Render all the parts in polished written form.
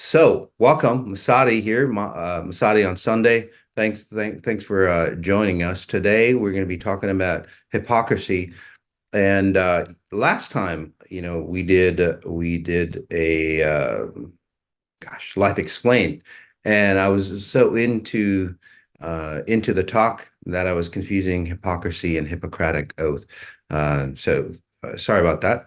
So, welcome, Masati here, Masati on Sunday. Thanks for joining us today. We're going to be talking about hypocrisy. And last time, we did a life explained, and I was so into the talk that I was confusing hypocrisy and Hippocratic oath. Sorry about that.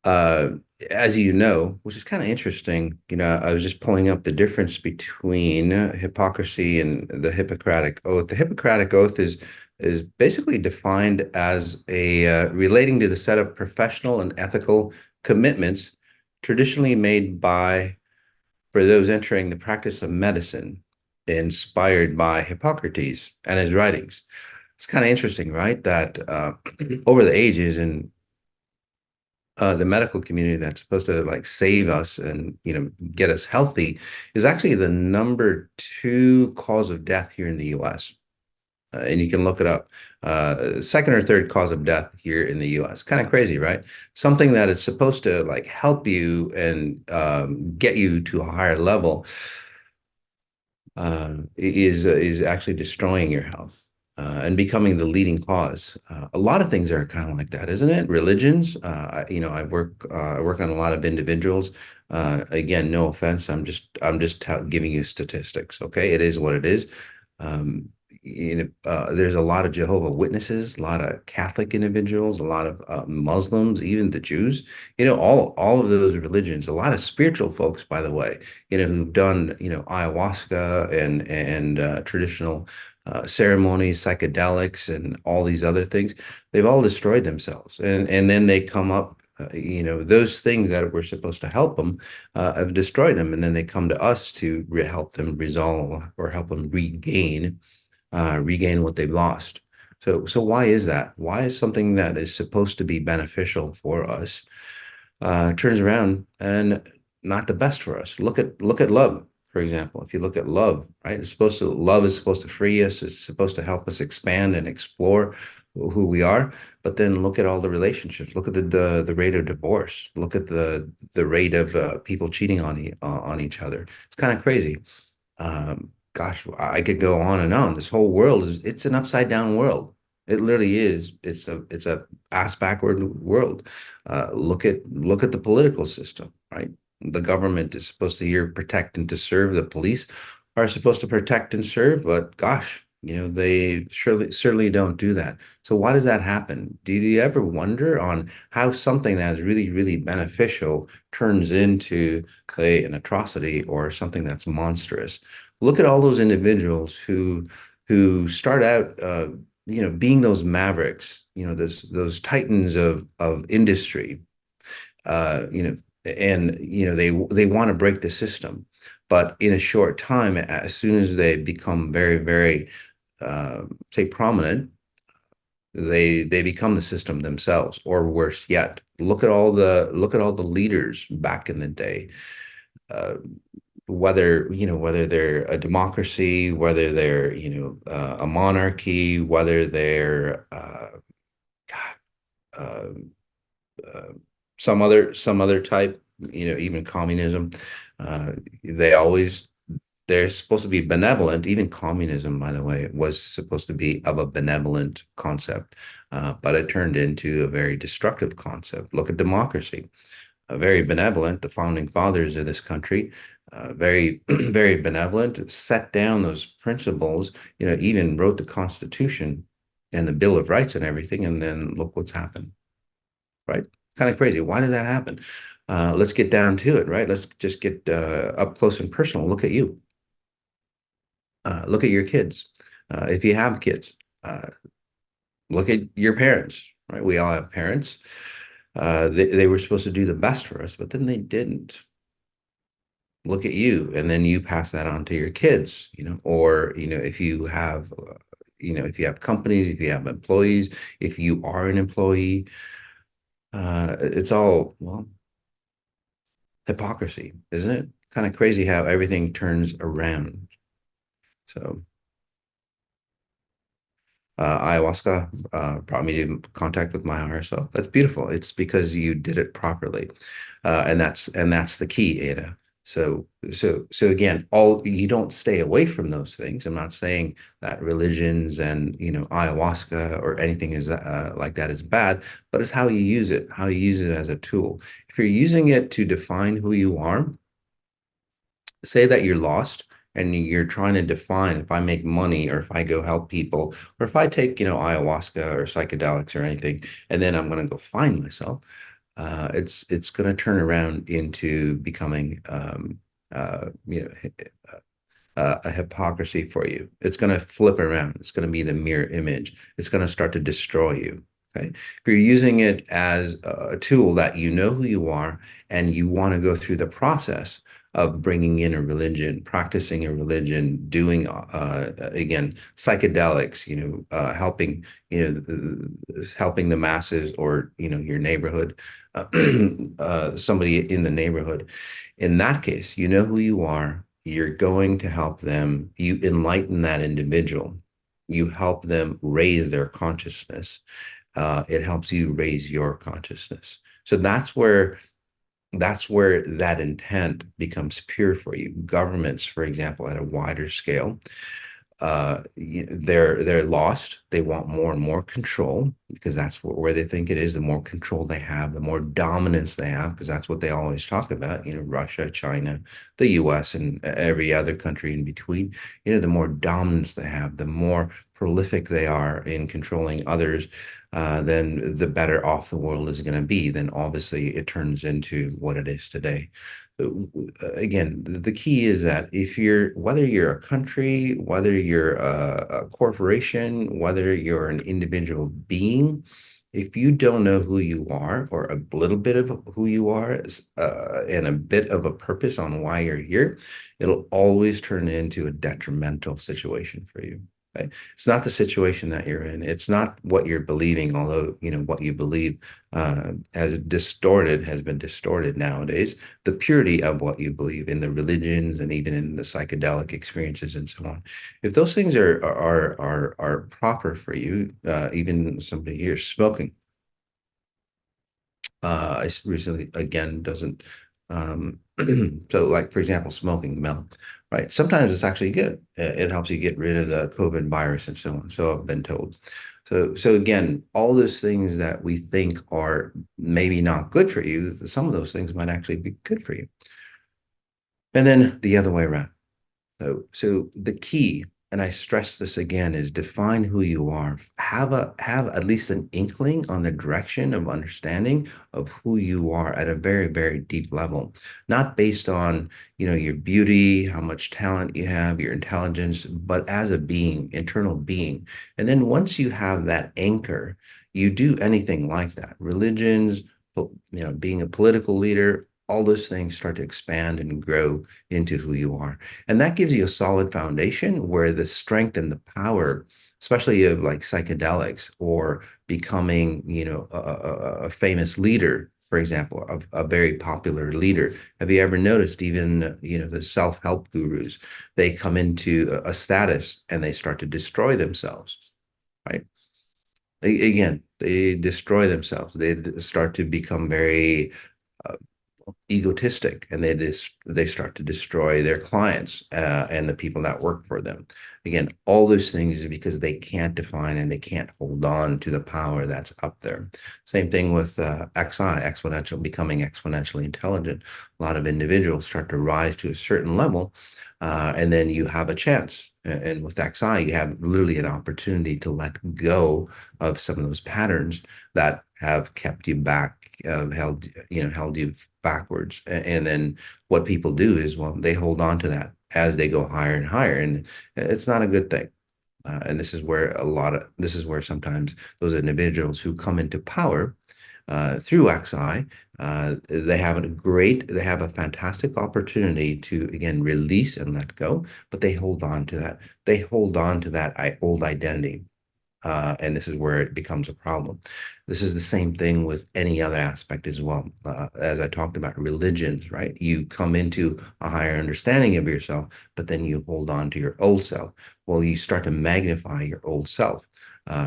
Uh, as you know, which is kind of interesting, I was just pulling up the difference between hypocrisy and the Hippocratic Oath. The Hippocratic Oath is basically defined as a relating to the set of professional and ethical commitments traditionally made by for those entering the practice of medicine, inspired by Hippocrates and his writings. It's kind of interesting, right? That over the ages and the medical community that's supposed to like save us and get us healthy is actually the number two cause of death here in the U.S. And you can look it up. Second or third cause of death here in the U.S. Kind of crazy, right? Something that is supposed to like help you and get you to a higher level is actually destroying your health and becoming the leading cause. A lot of things are kind of like that, isn't it? Religions. I work on a lot of individuals. Again, no offense. I'm just giving you statistics. Okay, it is what it is. Um, there's a lot of Jehovah Witnesses, a lot of Catholic individuals, a lot of Muslims, even the Jews. All of those religions. A lot of spiritual folks, by the way, who've done, ayahuasca and traditional ceremonies, psychedelics, and all these other things. They've all destroyed themselves, and then they come up. Those things that were supposed to help them have destroyed them, and then they come to us to help them resolve or help them regain what they've lost. So why is that? Why is something that is supposed to be beneficial for us turns around and not the best for us? Look at love, for example. If you look at love, right? Love is supposed to free us. It's supposed to help us expand and explore who we are. But then look at all the relationships. Look at the rate of divorce. Look at the rate of people cheating on each other. It's kind of crazy. Gosh, I could go on and on. This whole world it's an upside down world. It literally is. It's a ass backward world. Look at the political system, right? The government is supposed to here protect and to serve. The police are supposed to protect and serve, but gosh, they certainly don't do that. So why does that happen? Do you ever wonder on how something that is really, really beneficial turns into, say, an atrocity or something that's monstrous? Look at all those individuals who start out being those mavericks, those titans of industry, and they want to break the system, but in a short time, as soon as they become very, very say prominent, they become the system themselves, or worse yet, look at all the leaders back in the day. Uh, whether they're a democracy, whether they're a monarchy, whether they're God, uh, uh, some other type, even communism. Uh, they always they're supposed to be benevolent. Even communism, by the way, was supposed to be of a benevolent concept, but it turned into a very destructive concept. Look at democracy, very benevolent. The founding fathers of this country, very, very benevolent, set down those principles, even wrote the Constitution and the Bill of Rights and everything. And then look what's happened, right? Kind of crazy. Why did that happen? Let's get down to it, right? Let's just get up close and personal. Look at you. Look at your kids. If you have kids, uh, look at your parents, right? We all have parents. They were supposed to do the best for us, but then they didn't. Look at you, and then you pass that on to your kids, or if you have companies, if you have employees, if you are an employee, it's all, well, hypocrisy, isn't it? Kind of crazy how everything turns around. So ayahuasca brought me to contact with my higher self. That's beautiful. It's because you did it properly, and that's the key, Ada. So again, all you don't stay away from those things. I'm not saying that religions and ayahuasca or anything is like that is bad, but it's how you use it as a tool. If you're using it to define who you are, say that you're lost and you're trying to define if I make money or if I go help people or if I take ayahuasca or psychedelics or anything, and then I'm going to go find myself. It's going to turn around into becoming uh, you know a hypocrisy for you. It's going to flip around. It's going to be the mirror image. It's going to start to destroy you. Okay. If you're using it as a tool that you know who you are and you want to go through the process of bringing in a religion, practicing a religion, doing, again, psychedelics, helping the masses or, your neighborhood, somebody in the neighborhood. In that case, you know who you are. You're going to help them. You enlighten that individual. You help them raise their consciousness. It helps you raise your consciousness. So that's where that intent becomes pure for you. Governments, for example, at a wider scale, they're lost. They want more and more control because that's where they think it is. The more control they have, the more dominance they have, because that's what they always talk about. Russia, China, the U.S., and every other country in between. The more dominance they have, the more prolific they are in controlling others, then the better off the world is going to be. Then obviously it turns into what it is today. Again, the key is that whether you're a country, whether you're a corporation, whether you're an individual being, if you don't know who you are or a little bit of who you are, and a bit of a purpose on why you're here, it'll always turn into a detrimental situation for you. Okay? It's not the situation that you're in. It's not what you're believing, although, what you believe has been distorted nowadays. The purity of what you believe in the religions and even in the psychedelic experiences and so on. If those things are proper for you, even somebody here smoking, I recently again doesn't. So, like for example, smoking milk, right? Sometimes it's actually good. It helps you get rid of the COVID virus and so on. So I've been told. So again, all those things that we think are maybe not good for you, some of those things might actually be good for you. And then the other way around. So the key, and I stress this again, is define who you are. Have at least an inkling on the direction of understanding of who you are at a very, very deep level, not based on, your beauty, how much talent you have, your intelligence, but as a being, internal being. And then once you have that anchor, you do anything like that. Religions, being a political leader, all those things start to expand and grow into who you are. And that gives you a solid foundation where the strength and the power, especially of like psychedelics or becoming, a famous leader, for example, a very popular leader. Have you ever noticed even, the self-help gurus, they come into a status and they start to destroy themselves, right? Again, they destroy themselves. They start to become very uh, egotistic, and they start to destroy their clients, and the people that work for them. Again, all those things is because they can't define and they can't hold on to the power that's up there. Same thing with exponential, becoming exponentially intelligent. A lot of individuals start to rise to a certain level, and then you have a chance. And with XI, you have literally an opportunity to let go of some of those patterns that have kept you back, held you backwards. And then what people do is, well, they hold on to that as they go higher and higher, and it's not a good thing. And this is where sometimes those individuals who come into power through XI, they have a fantastic opportunity to again release and let go, but they hold on to that. They hold on to that old identity. And this is where it becomes a problem. This is the same thing with any other aspect as well. As I talked about religions, right? You come into a higher understanding of yourself, but then you hold on to your old self. Well, you start to magnify your old self.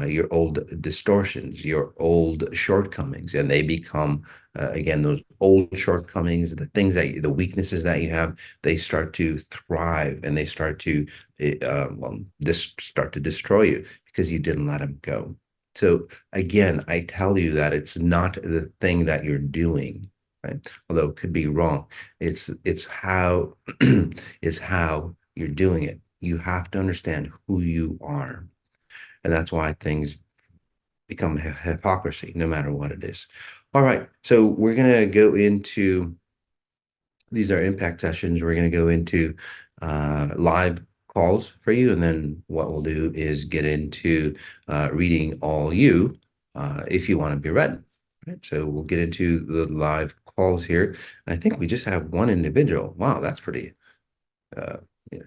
your old distortions, your old shortcomings, and they become again those old shortcomings, the things that the weaknesses that you have, they start to thrive and they start to well, this start to destroy you because you didn't let them go. So again, I tell you that it's not the thing that you're doing, right? Although it could be wrong. It's how it's how you're doing it. You have to understand who you are. And that's why things become hypocrisy, no matter what it is. All right. So we're going to go into these are impact sessions. We're going to go into live calls for you. And then what we'll do is get into reading all you if you want to be read. Right. So we'll get into the live calls here. And I think we just have one individual. Wow, that's pretty. Uh, yeah,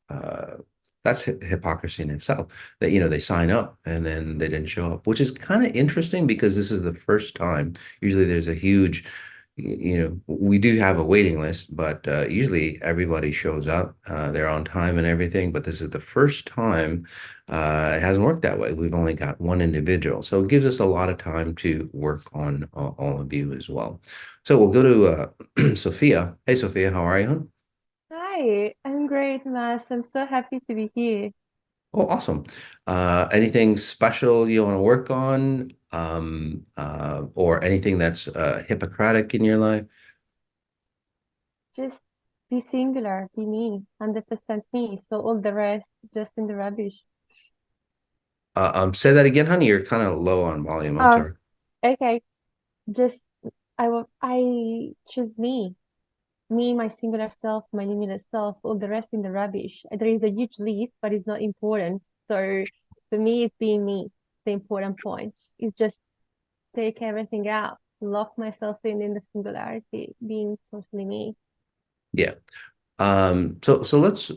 uh, that's hypocrisy in itself. That they sign up and then they didn't show up, which is kind of interesting because this is the first time. Usually, there's a huge, we do have a waiting list, but usually everybody shows up. They're on time and everything. But this is the first time it hasn't worked that way. We've only got one individual, so it gives us a lot of time to work on all of you as well. So we'll go to Sophia. Hey, Sophia, how are you, hon? Hi, I'm great, Mas. I'm so happy to be here. Oh, awesome. Anything special you want to work on, or anything that's Hippocratic in your life? Just be singular, be me, 100% me. So all the rest, just in the rubbish. Say that again, honey. You're kind of low on volume. I'm Oh, sorry. okay. Just I choose me, my singular self, my limited self. All the rest in the rubbish. There is a huge list, but it's not important. So for me, it's being me. The important point is just take everything out, lock myself in the singularity, being totally me. Yeah. So let's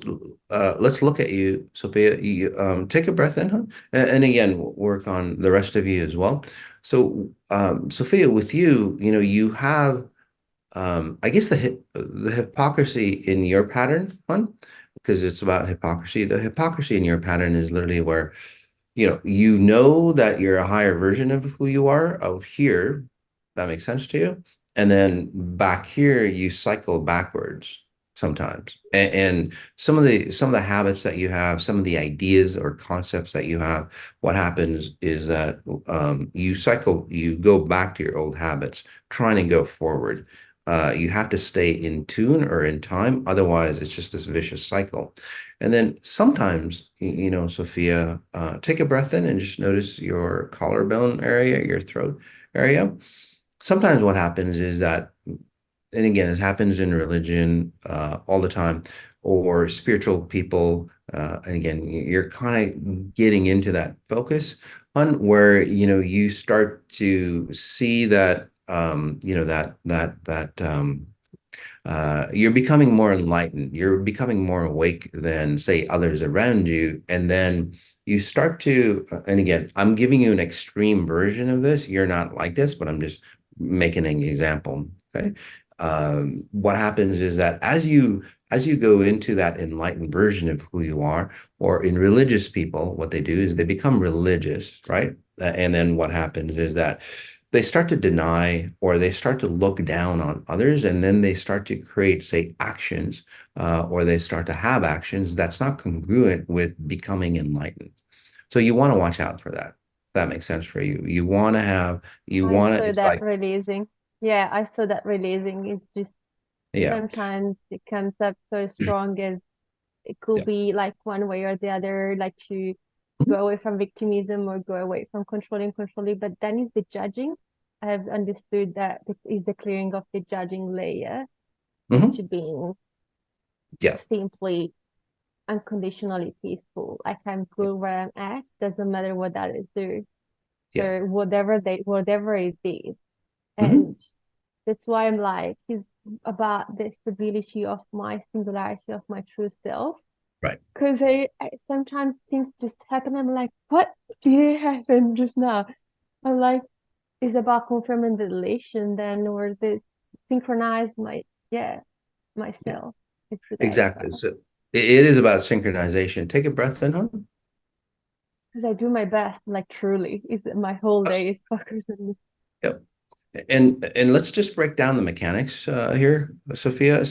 look at you, Sophia. You take a breath in, huh? And again, work on the rest of you as well. So Sophia, with you, you have I guess the hypocrisy in your pattern, one, because it's about hypocrisy. The hypocrisy in your pattern is literally where you know that you're a higher version of who you are out here. That makes sense to you. And then back here, you cycle backwards sometimes. And some of the habits that you have, some of the ideas or concepts that you have, what happens is that you go back to your old habits, trying to go forward. You have to stay in tune or in time, otherwise it's just this vicious cycle. And then sometimes, Sophia, take a breath in and just notice your collarbone area, your throat area. Sometimes what happens is that, and again, it happens in religion all the time, or spiritual people. And again, you're kind of getting into that focus on where, you start to see that, you're becoming more enlightened. You're becoming more awake than, say, others around you. And then you start to, and again, I'm giving you an extreme version of this. You're not like this, but I'm just making an example. Okay. What happens is that as you go into that enlightened version of who you are, or in religious people, what they do is they become religious, right? And then what happens is that they start to deny or they start to look down on others, and then they start to create, say, actions, or they start to have actions that's not congruent with becoming enlightened. So you want to watch out for that. That makes sense for you. You I want to, saw it's that like, releasing. Yeah, I saw that releasing. It's just yeah, sometimes it comes up so strong as it could yeah. be like one way or the other, like to Mhm. go away from victimism or go away from controlling. But then is the judging. I have understood that this is the clearing of the judging layer Mhm. into being Yeah, simply unconditionally peaceful. Like I'm yeah, good where I'm at, doesn't matter what others do. yeah. So whatever it is. Mhm. And that's why I'm like, it's about the stability of my singularity of my true self. Right. Because I sometimes things just happen. I'm like, what did happen just now? I'm like, it's about confirming the relation then, or the synchronize yeah, Yeah, myself. It's that as exactly. well. So it is about synchronization. Take a breath in, huh? Because I do my best, like truly, is my whole Awesome. day is focused on this. Yep. And let's just break down the mechanics here, Sophia.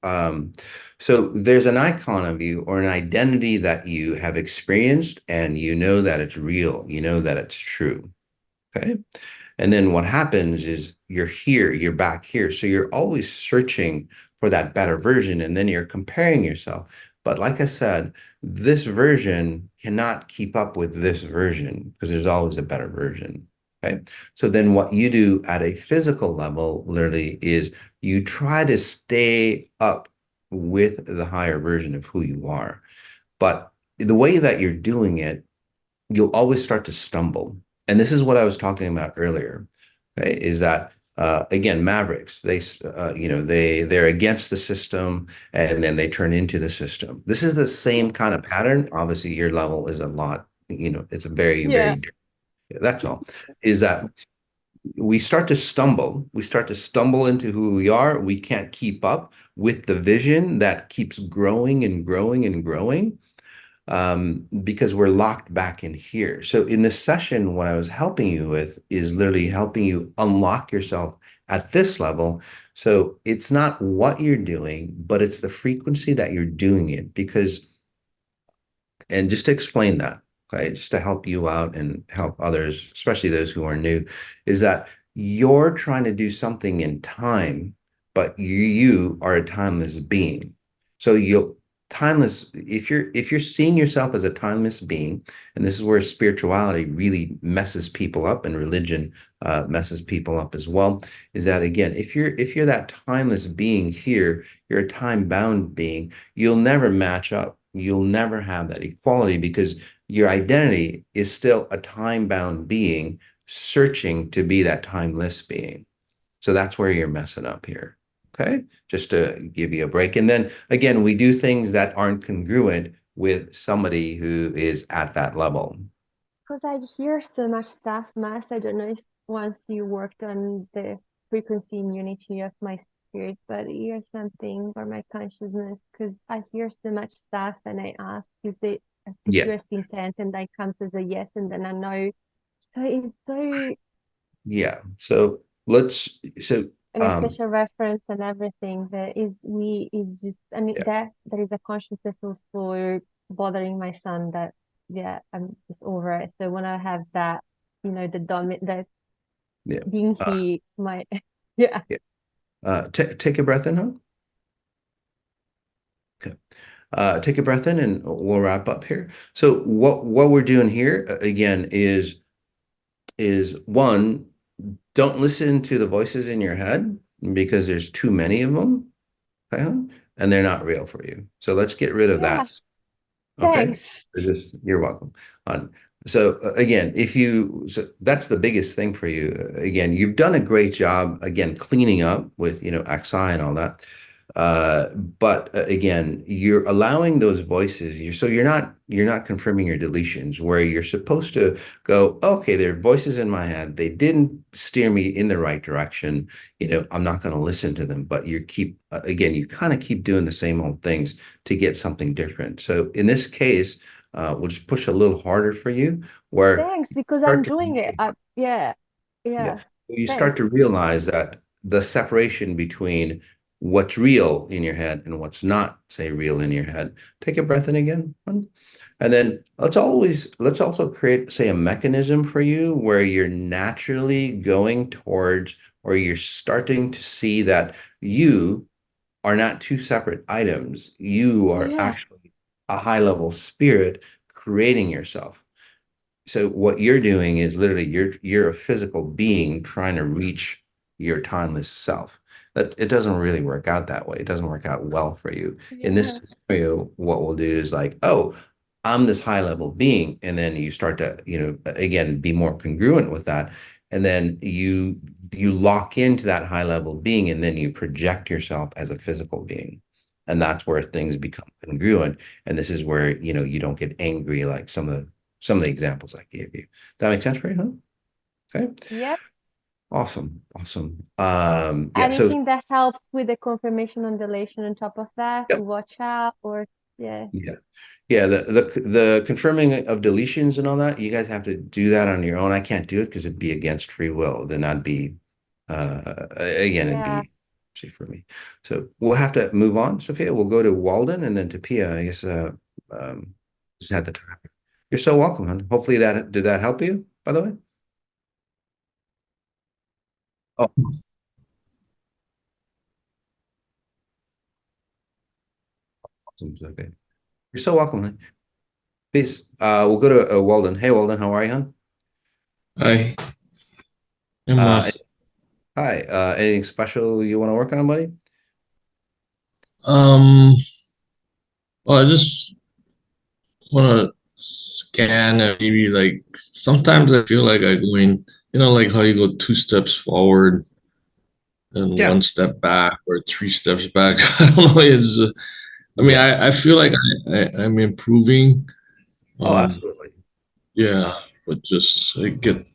Um, so there's an icon of you or an identity that you have experienced, and you know that it's real. You know that it's true. Okay. And then what happens is you're here, you're back here. So you're always searching for that better version, and then you're comparing yourself. But like I said, this version cannot keep up with this version because there's always a better version. Okay. So then what you do at a physical level literally is you try to stay up with the higher version of who you are. But the way that you're doing it, you'll always start to stumble. And this is what I was talking about earlier, okay, is that again, Mavericks, they're against the system and then they turn into the system. This is the same kind of pattern. Obviously, your level is a lot, it's a very, very Yeah. different. That's all. Is that we start to stumble into who we are. We can't keep up with the vision that keeps growing and growing and growing because we're locked back in here. So in this session, what I was helping you with is literally helping you unlock yourself at this level. So it's not what you're doing, but it's the frequency that you're doing it. Because, and just to explain that, okay, just to help you out and help others, especially those who are new, is that you're trying to do something in time, but you are a timeless being. So you'll timeless, if you're seeing yourself as a timeless being, and this is where spirituality really messes people up and religion messes people up as well, is that again, if you're that timeless being here, you're a time-bound being, you'll never match up. You'll never have that equality because your identity is still a time-bound being searching to be that timeless being. So that's where you're messing up here. Okay. Just to give you a break. And then again, we do things that aren't congruent with somebody who is at that level. Because I hear so much stuff, Mass. I don't know if once you worked on the frequency immunity of my spirit, but here's something for my consciousness. Because I hear so much stuff and I ask, is it the Yeah. purest intent? And that comes as a yes, and then I know. So it's so, Yeah. So let's, so, and a special reference and everything that is just, and yeah, that there is a consciousness also bothering my son that, yeah, I'm just over it. So when I have that, the that yeah, being uh, he my yeah. yeah. Take a breath in, huh? Okay. Take a breath in and we'll wrap up here. So what we're doing here again is one, don't listen to the voices in your head because there's too many of them, okay? And they're not real for you. So let's get rid of Yeah, that. Okay. thanks. You're welcome. Um, so again, so that's the biggest thing for you. Again, you've done a great job again cleaning up with XI and all that. But again, you're allowing those voices. You're not confirming your deletions where you're supposed to go, okay, there are voices in my head. They didn't steer me in the right direction. I'm not going to listen to them. But again, you kind of keep doing the same old things to get something different. So in this case, we'll just push a little harder for you where Thanks, you because I'm start to doing it. Yeah, yeah, yeah. you start Thanks. to realize that the separation between what's real in your head and what's not, say, real in your head. Take a breath in again. And then let's also create, say, a mechanism for you where you're naturally going towards, or you're starting to see that you are not two separate items. You are Yeah, actually a high level spirit creating yourself. So what you're doing is literally you're a physical being trying to reach your timeless self. But it doesn't really work out that way. It doesn't work out well for you. In yeah, this scenario, what we'll do is like, oh, I'm this high level being, and then you start to, again, be more congruent with that. And then you lock into that high level being, and then you project yourself as a physical being. And that's where things become congruent. And this is where, you don't get angry like some of the examples I gave you. That make sense for you, huh? Okay. yep. Awesome. Awesome. Yeah, so Anything that helps with the confirmation and delation on top of that to yep. watch out or Yeah. Yeah. Yeah, the confirming of deletions and all that, you guys have to do that on your own. I can't do it because it'd be against free will. Then I'd be again, it'd Yeah. be see for me. So we'll have to move on, Sophia. We'll go to Walden and then to Pia. I guess um just had the time. You're so welcome, hon. Hopefully that did that help you, by the way? Oh, awesome. Okay. You're so welcome, hon. Peace. We'll go to Walden. Hey, Walden, how are you, hon? I am Uh, hi. Anything special you want to work on, buddy? um well I just wanna scan and maybe like sometimes I feel like I go in, like how you go two steps forward and Yeah. one step back or three steps back. I don't know. I mean, Yeah. I feel like I'm improving. Oh, Um, absolutely. yeah, Uh, but just I get,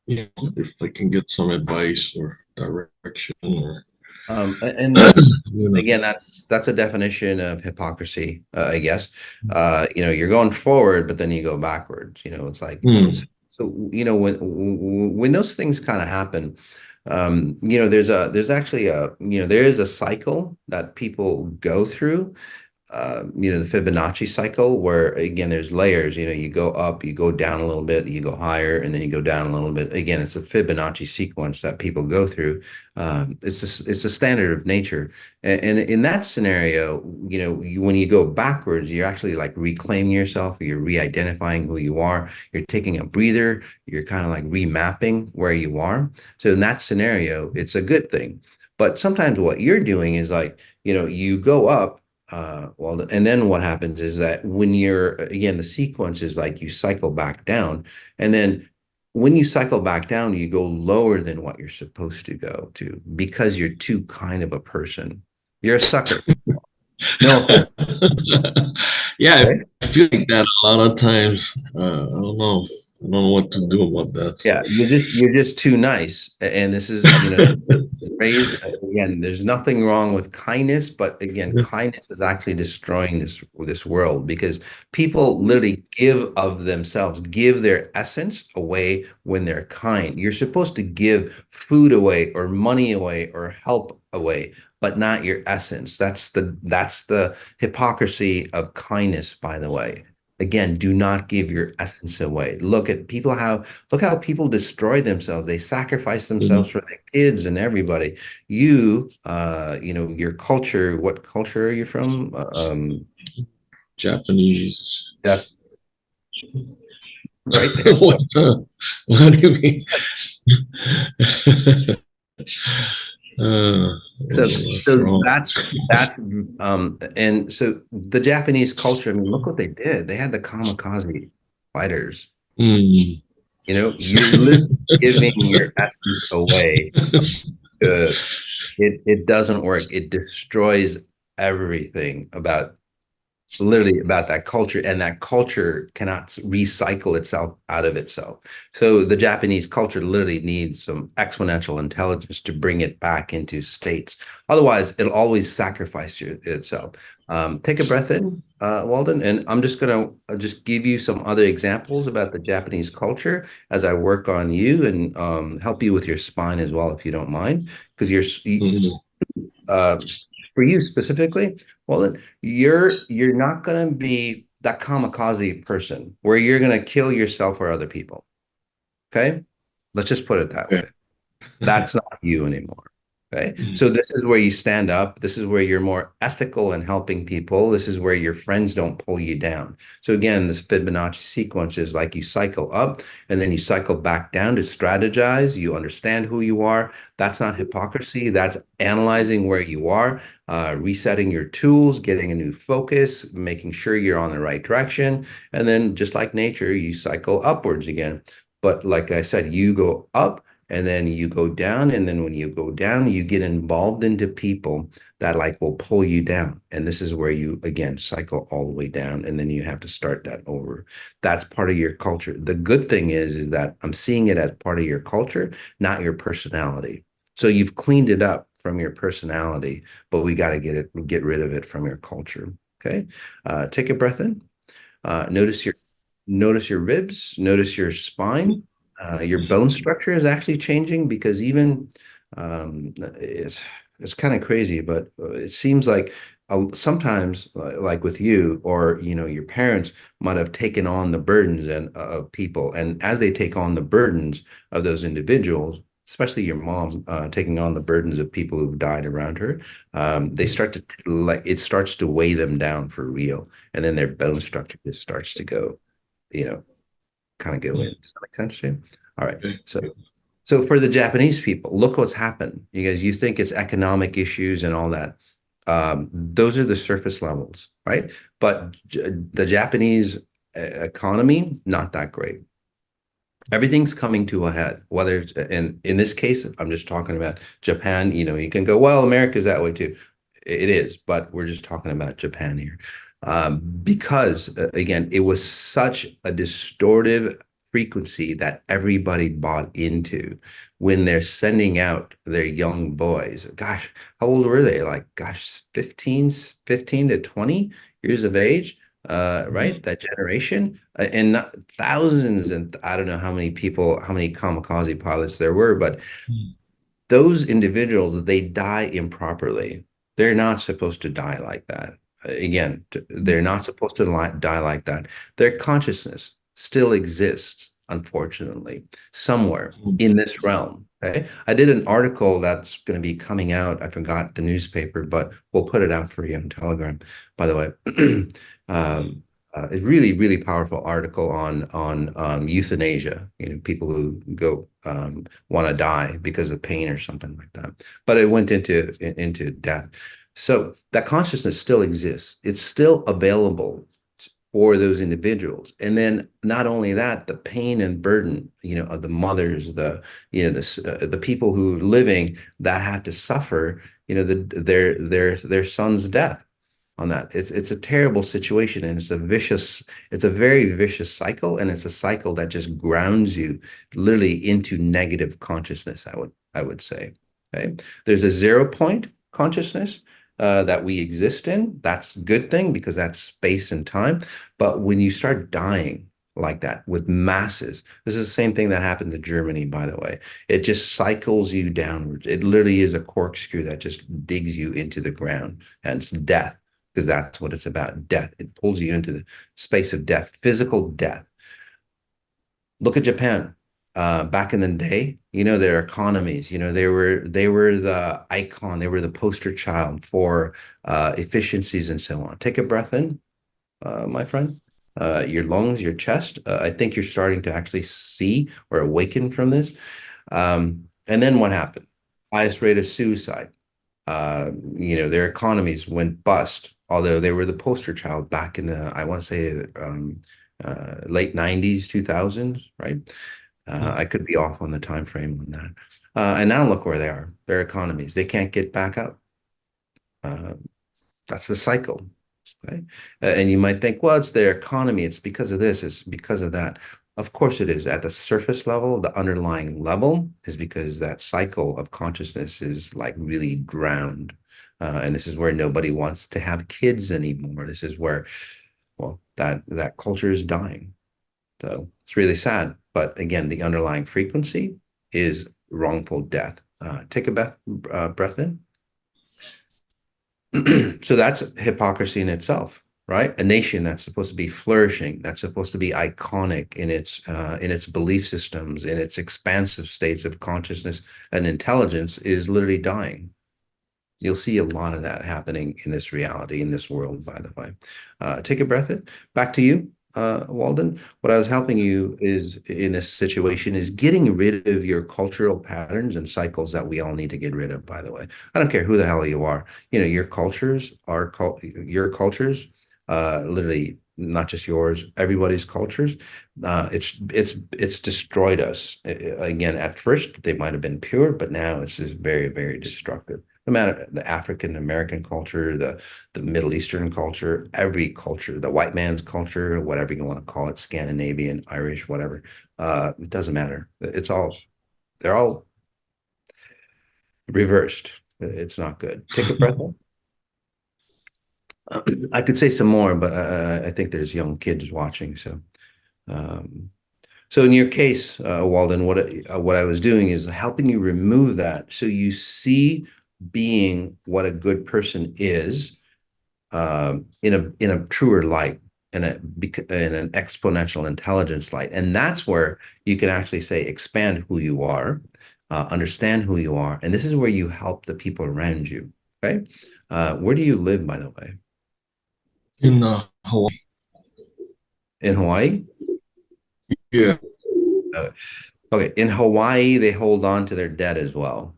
if I can get some advice or direction or, and that's you know. again, that's a definition of hypocrisy, I guess. You're going forward, but then you go backwards. It's like Hmm. when those things kind of happen, there's actually there is a cycle that people go through, the Fibonacci cycle, where again, there's layers. You go up, you go down a little bit, you go higher, and then you go down a little bit. Again, it's a Fibonacci sequence that people go through. It's a standard of nature. And in that scenario, when you go backwards, you're actually like reclaiming yourself, you're re-identifying who you are, you're taking a breather, you're kind of like remapping where you are. So in that scenario, it's a good thing. But sometimes what you're doing is like, you go up, well, and then what happens is that when you're again, the sequence is like you cycle back down, and then when you cycle back down, you go lower than what you're supposed to go to because you're too kind of a person. You're a sucker. No offense, Yeah, right? I feel like that a lot of times. I don't know. I don't know what to do about that. Yeah, you're just too nice. And this is, raised again, there's nothing wrong with kindness, but again, kindness is actually destroying this world because people literally give of themselves, give their essence away when they're kind. You're supposed to give food away or money away or help away, but not your essence. That's the hypocrisy of kindness, by the way. Again, do not give your essence away. Look how people destroy themselves. They sacrifice themselves Mhm. for their kids and everybody. Your culture, what culture are you from? Japanese. That's right there. What the? What do you mean? I don't So, know what's so wrong. that's that. And so the Japanese culture, I mean, look what they did. They had the kamikaze fighters. Mm. You're literally giving your essence away. Uh, it doesn't work. It destroys everything about literally about that culture, and that culture cannot recycle itself out of itself. So the Japanese culture literally needs some exponential intelligence to bring it back into states. Otherwise, it'll always sacrifice itself. Take a breath in, Walden, and I'm just gonna just give you some other examples about the Japanese culture as I work on you and help you with your spine as well, if you don't mind, because Mm. uh, for you specifically, well, then you're not going to be that kamikaze person where you're going to kill yourself or other people. Okay, let's just put it that Okay. way. That's not you anymore. Okay. So this is where you stand up. This is where you're more ethical in helping people. This is where your friends don't pull you down. So again, this Fibonacci sequence is like you cycle up and then you cycle back down to strategize. You understand who you are. That's not hypocrisy. That's analyzing where you are, resetting your tools, getting a new focus, making sure you're on the right direction. And then just like nature, you cycle upwards again. But like I said, you go up and then you go down, and then when you go down you get involved into people that like will pull you down, and this is where you again cycle all the way down, and then you have to start that over. That's part of your culture. The good thing is that I'm seeing it as part of your culture, not your personality. So you've cleaned it up from your personality, but we got to get rid of it from your culture. Okay. Take a breath in. Notice your ribs, notice your spine. Your bone structure is actually changing because even it's kind of crazy, but it seems like sometimes, like with you or your parents might have taken on the burdens of people, and as they take on the burdens of those individuals, especially your mom taking on the burdens of people who've died around her, they start to like it starts to weigh them down for real, and then their bone structure just starts to go, you know, kind of go in. Does that make sense to you? All right. Okay. So for the Japanese people, look what's happened. You think it's economic issues and all that. Those are the surface levels, right? But the Japanese economy, not that great. Everything's coming to a head. Whether it's, in this case, I'm just talking about Japan. You can go, well, America's that way too. It is, but we're just talking about Japan here. Because again, it was such a distortive frequency that everybody bought into when they're sending out their young boys. Gosh, how old were they? Like, gosh, 15 to 20 years of age, right? That generation. And not, thousands, and I don't know how many people, how many kamikaze pilots there were, but those individuals, they die improperly. They're not supposed to die like that. Again, they're not supposed to die like that. Their consciousness still exists, unfortunately, somewhere in this realm. Okay. I did an article that's going to be coming out. I forgot the newspaper, but we'll put it out for you on Telegram, by the way. A really, really powerful article on euthanasia. People who go want to die because of pain or something like that. But it went into death. So that consciousness still exists. It's still available for those individuals. And then not only that, the pain and burden, of the mothers, the people who are living that had to suffer, their son's death on that. It's a terrible situation, and it's a very vicious cycle, and it's a cycle that just grounds you literally into negative consciousness, I would say. Okay. There's a 0 point consciousness that we exist in. That's a good thing because that's space and time. But when you start dying like that with masses, this is the same thing that happened to Germany, by the way. It just cycles you downwards. It literally is a corkscrew that just digs you into the ground, and it's death, because that's what it's about, death. It pulls you into the space of death, physical death. Look at Japan. Back in the day, their economies, they were the icon, they were the poster child for efficiencies and so on. Take a breath in, my friend. Your lungs, your chest. I think you're starting to actually see or awaken from this. And then what happened? Highest rate of suicide. Their economies went bust, although they were the poster child back in the, I want to say, late 90s, 2000s, right? I could be off on the time frame on that. And now look where they are. Their economies, they can't get back up. Uh, that's the cycle. Okay. And you might think, well, it's their economy. It's because of this. It's because of that. Of course it is. At the surface level, the underlying level is because that cycle of consciousness is like really drowned. And this is where nobody wants to have kids anymore. This is where, well, that culture is dying. So it's really sad. But again, the underlying frequency is wrongful death. Take a breath in. So that's hypocrisy in itself, right? A nation that's supposed to be flourishing, that's supposed to be iconic in its belief systems, in its expansive states of consciousness and intelligence, is literally dying. You'll see a lot of that happening in this reality, in this world, by the way. Take a breath in. Back to you, Walden. What I was helping you is in this situation is getting rid of your cultural patterns and cycles that we all need to get rid of, by the way. I don't care who the hell you are. Your cultures are your cultures, literally not just yours, everybody's cultures. It's destroyed us. Again, at first they might have been pure, but now it's just very, very destructive. No matter the African American culture, the Middle Eastern culture, every culture, the white man's culture, whatever you want to call it, Scandinavian, Irish, whatever. It doesn't matter. They're all reversed. It's not good. Take a breath in. I could say some more, but I think there's young kids watching. Um, so in your case, Walden, what I was doing is helping you remove that, so you see being what a good person is, in a truer light, in an exponential intelligence light, and that's where you can actually say expand who you are, understand who you are, and this is where you help the people around you. Okay, where do you live, by the way? In Hawaii. In Hawaii? Yeah, Uh, okay, in Hawaii, they hold on to their debt as well.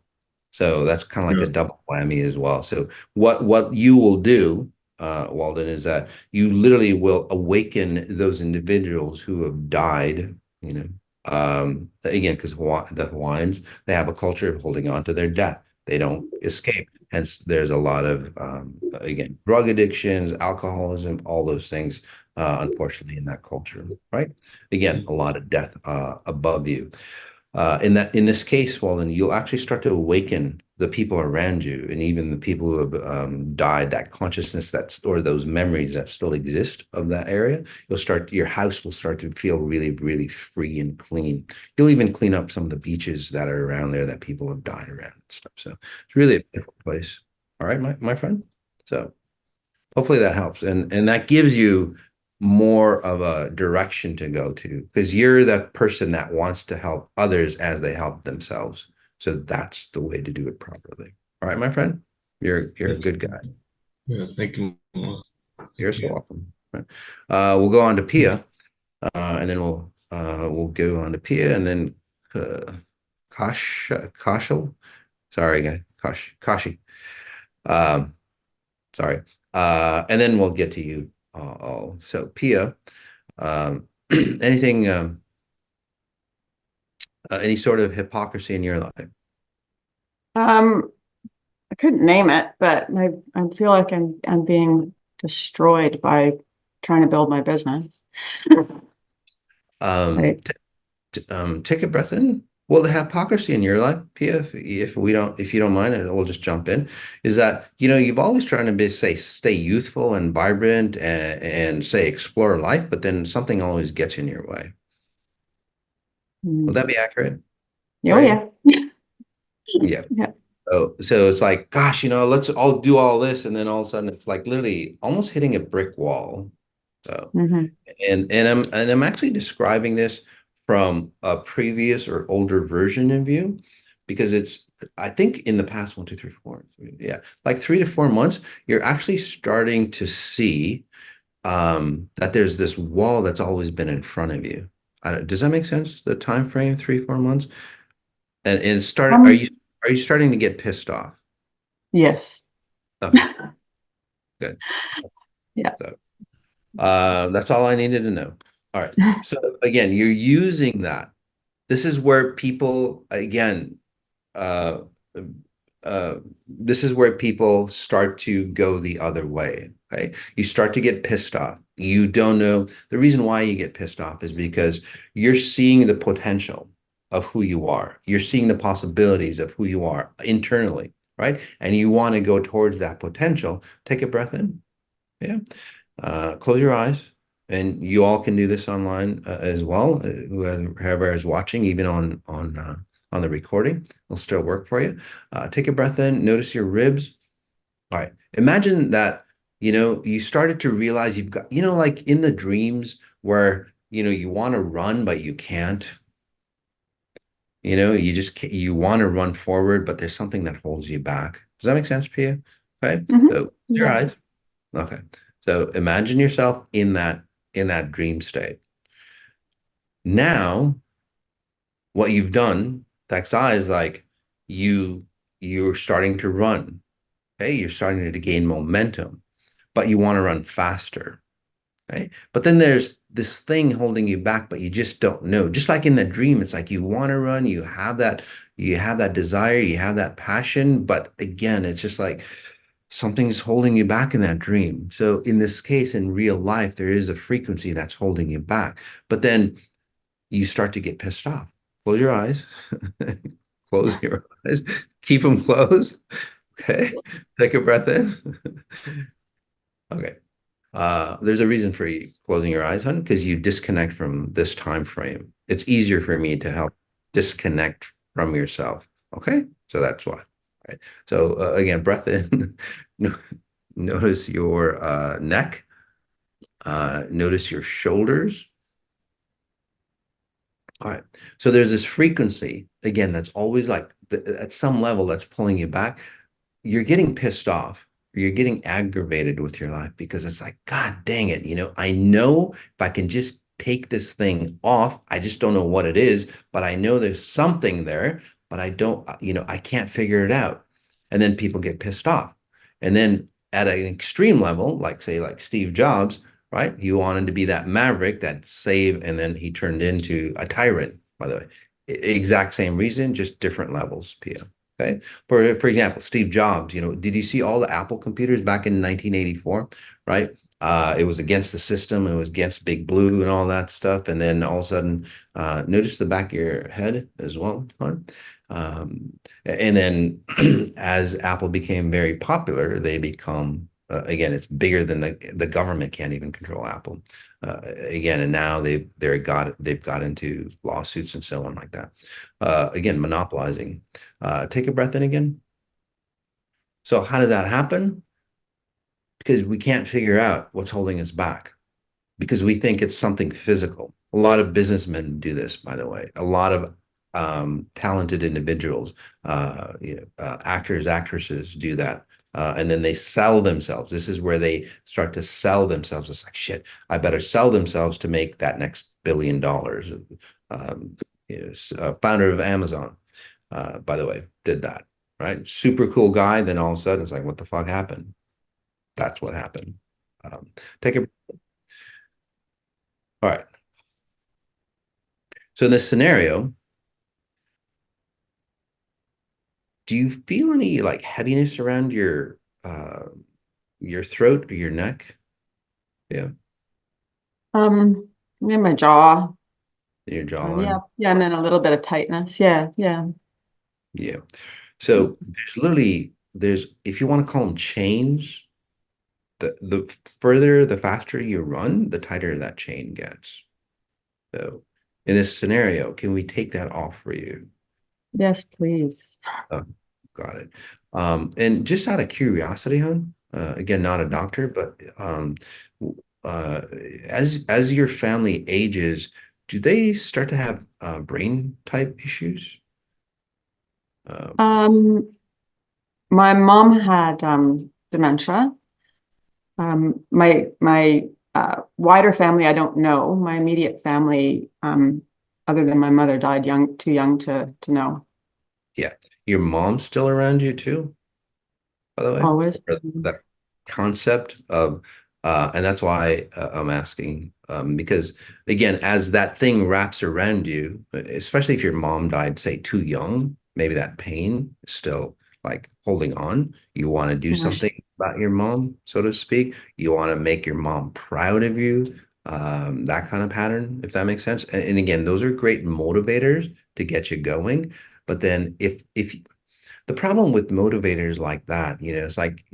So that's kind of like a yeah. double whammy as well. So what you will do, Walden, is that you literally will awaken those individuals who have died, again, because the Hawaiians, they have a culture of holding on to their debt. They don't escape. Hence, there's a lot of, again, drug addictions, alcoholism, all those things, unfortunately, in that culture, right? Again, a lot of death above you. In this case, well, then you'll actually start to awaken the people around you, and even the people who have died. That consciousness, or those memories that still exist of that area. Your house will start to feel really, really free and clean. You'll even clean up some of the beaches that are around there that people have died around and stuff. So it's really a beautiful place. All right, my friend. So hopefully that helps, and that gives you more of a direction to go to, because you're that person that wants to help others as they help themselves. So that's the way to do it properly. All right, my friend, you're a Thank good you. guy. Yeah, thank you. You're Thank so you. welcome. Right. We'll go on to Pia, and then we'll go on to Pia, and then Kashal. Sorry, guy, Kashi. Um, sorry. And then we'll get to you. All. So Pia, anything, any sort of hypocrisy in your life? Um, I couldn't name it, but I feel like I'm being destroyed by trying to build my business. Um, Like, take a breath in. Well, the hypocrisy in your life, Pia, if you don't mind, and we'll just jump in, is that, you've always trying to stay youthful and vibrant, and say explore life, but then something always gets in your way. Would mm, that be accurate oh for you? yeah, Yeah. yeah. So it's like, gosh, let's all do all this, and then all of a sudden it's like literally almost hitting a brick wall. So, Hmm. and I'm actually describing this from a previous or older version of you, because it's, I think, in the past 1, 2, 3, 4, yeah, like 3 to 4 months, you're actually starting to see that there's this wall that's always been in front of you. Does that make sense? The time frame, 3, 4 months, and start. Are Um, you starting to get pissed off? yes. Okay, good. Yeah. So that's all I needed to know. All right. So again, you're using that. This is where people, again, uh, this is where people start to go the other way. Okay. You start to get pissed off. You don't know. The reason why you get pissed off is because you're seeing the potential of who you are. You're seeing the possibilities of who you are internally, right? And you want to go towards that potential. Take a breath in. Yeah. Close your eyes, and you all can do this online as well. Whoever is watching, even on the recording, will still work for you. Take a breath in. Notice your ribs. All right. Imagine that you started to realize you've got, like in the dreams where you want to run but you can't. You just you want to run forward, but there's something that holds you back. Does that make sense, Pia? Okay. Hmm. So close your Yeah. eyes. Okay. So imagine yourself in that dream state. Now, what you've done, Taxai, is like you're starting to run. Okay, you're starting to gain momentum, but you want to run faster. Okay. But then there's this thing holding you back, but you just don't know. Just like in the dream, it's like you want to run, you have that desire, you have that passion, but again, it's just like something's holding you back in that dream. So in this case, in real life, there is a frequency that's holding you back. But then you start to get pissed off. Close your eyes. Close your eyes. Keep them closed. Okay. Take a breath in. Okay. There's a reason for you closing your eyes, hon, because you disconnect from this time frame. It's easier for me to help disconnect from yourself. Okay, so that's why. All right. So again, breath in. No- Notice your neck. Notice your shoulders. All right. So there's this frequency again that's always like at some level that's pulling you back. You're getting pissed off. You're getting aggravated with your life because it's like, God dang it. I know if I can just take this thing off, I just don't know what it is, but I know there's something there, but I don't, I can't figure it out. And then people get pissed off. And then at an extreme level, like say, like Steve Jobs, right? He wanted to be that maverick, that save, and then he turned into a tyrant, by the way. Exact same reason, just different levels, Pia. Okay. For example, Steve Jobs, did you see all the Apple computers back in 1984, right? It was against the system, it was against Big Blue and all that stuff. And then all of a sudden, notice the back of your head as well, huh? And then as Apple became very popular, they become again, it's bigger than the government can't even control Apple. Again, and now they've got into lawsuits and so on like that. Again, monopolizing. Take a breath in again. So how does that happen? Because we can't figure out what's holding us back because we think it's something physical. A lot of businessmen do this, by the way. A lot of talented individuals, actors, actresses do that. And then they sell themselves. This is where they start to sell themselves. It's like, shit, I better sell themselves to make that next $1 billion. Founder of Amazon, by the way, did that, right? Super cool guy. Then all of a sudden it's like, what the fuck happened? That's what happened. Take a All right. So in this scenario, do you feel any like heaviness around your throat or your neck? Yeah, In my jaw. in your Yeah, jawline. yeah, and then a little bit of tightness. Yeah, yeah. Yeah. So there's if you want to call them chains, the further, the faster you run, the tighter that chain gets. So in this scenario, can we take that off for you? Yes, please. Oh, got it. And just out of curiosity, hon, again, not a doctor, but uh, as your family ages, do they start to have brain type issues? Um, My mom had dementia. My wider family, I don't know. My immediate family, other than my mother, died too young to know. yeah, your mom's still around you too, by the way. Always. Or that concept of, and that's why I'm asking, because again, as that thing wraps around you, especially if your mom died, say, too young, maybe that pain is still like holding on. You want to do Gosh. something about your mom, so to speak. You want to make your mom proud of you, that kind of pattern, if that makes sense. And again, those are great motivators to get you going. But then if the problem with motivators like that, it's like,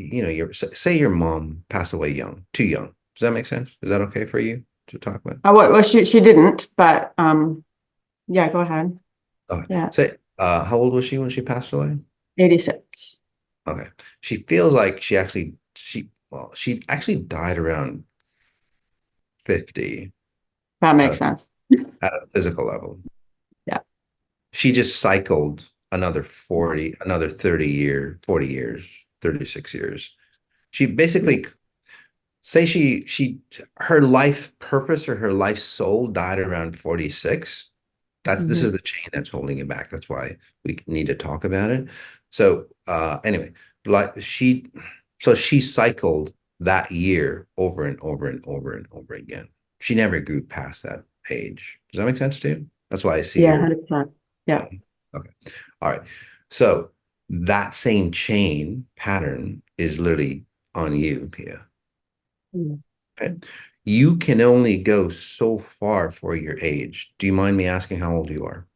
say your mom passed away young, too young. Does that make sense? Is that okay for you to talk about? Well, she didn't, but yeah, go ahead. Okay. Yeah, Say, how old was she when she passed away? 86. Okay. She feels like she actually died around 50 That at makes a, sense. at a physical level. Yeah. She just cycled another 40, another 40 years, 36 years. She basically say she her life purpose or her life soul died around 46. This Hmm. is the chain that's holding it back. That's why we need to talk about it. So anyway, like she cycled that year over and over and over and over again. She never grew past that age. Does that make sense to you? That's why I see Yeah, her. 100%. Yeah. Okay. All right. So that same chain pattern is literally on you, Pia. Mm. Okay. You can only go so far for your age. Do you mind me asking how old you are?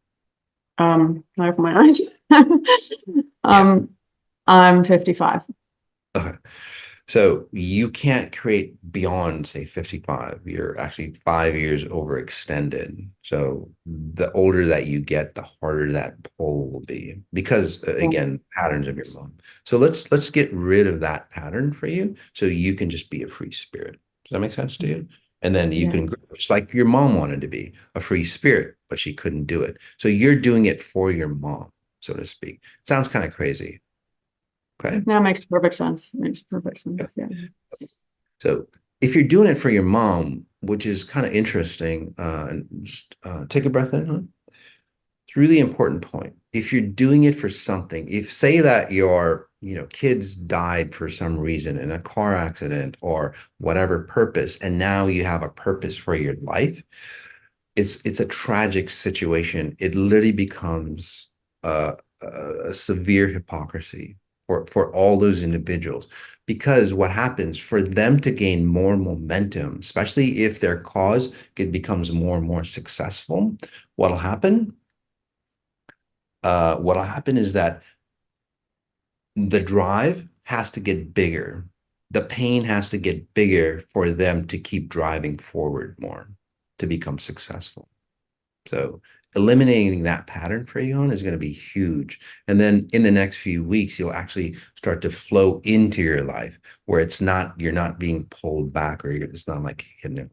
I have my eyes. Yeah. Um, I'm 55. Okay. So you can't create beyond, say, 55. You're actually 5 years overextended. So the older that you get, the harder that pull will be because again, patterns of your mom. So let's get rid of that pattern for you so you can just be a free spirit. Does that make sense to you? And then you Yeah. can grow, just like your mom wanted to be a free spirit, but she couldn't do it. So you're doing it for your mom, so to speak. Sounds kind of crazy. Okay. That makes perfect sense. Makes perfect sense. Yeah. So if you're doing it for your mom, which is kind of interesting, and just take a breath in, huh? It's a really important point. If you're doing it for something, if say that your, kids died for some reason in a car accident or whatever purpose, and now you have a purpose for your life, it's a tragic situation. It literally becomes a severe hypocrisy for all those individuals because what happens for them to gain more momentum, especially if their cause becomes more and more successful, what'll happen? What'll happen is that the drive has to get bigger. The pain has to get bigger for them to keep driving forward more to become successful. So eliminating that pattern for you is going to be huge. And then in the next few weeks, you'll actually start to flow into your life where you're not being pulled back or it's not like hitting it.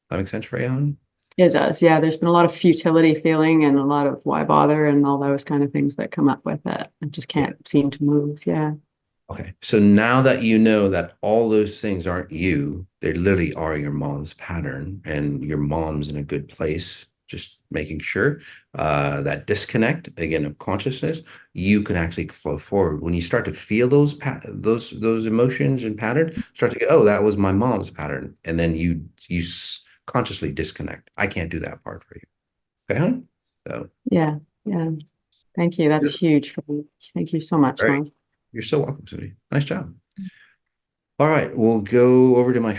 That makes sense, Rayon? It does. Yeah. There's been a lot of futility feeling and a lot of why bother and all those kind of things that come up with it. I just Yeah. can't seem to move. Yeah. Okay. So now that you know that all those things aren't you, they literally are your mom's pattern and your mom's in a good place, just making sure that disconnect again of consciousness, you can actually flow forward. When you start to feel those emotions and patterns, start to go, oh, that was my mom's pattern. And then you consciously disconnect. I can't do that part for you. Okay, hon? So Yeah. Yeah. Thank you. That's huge for me. Thank you so much, very, Mom. you're so welcome, Cindy. Nice job. All right, we'll go over to my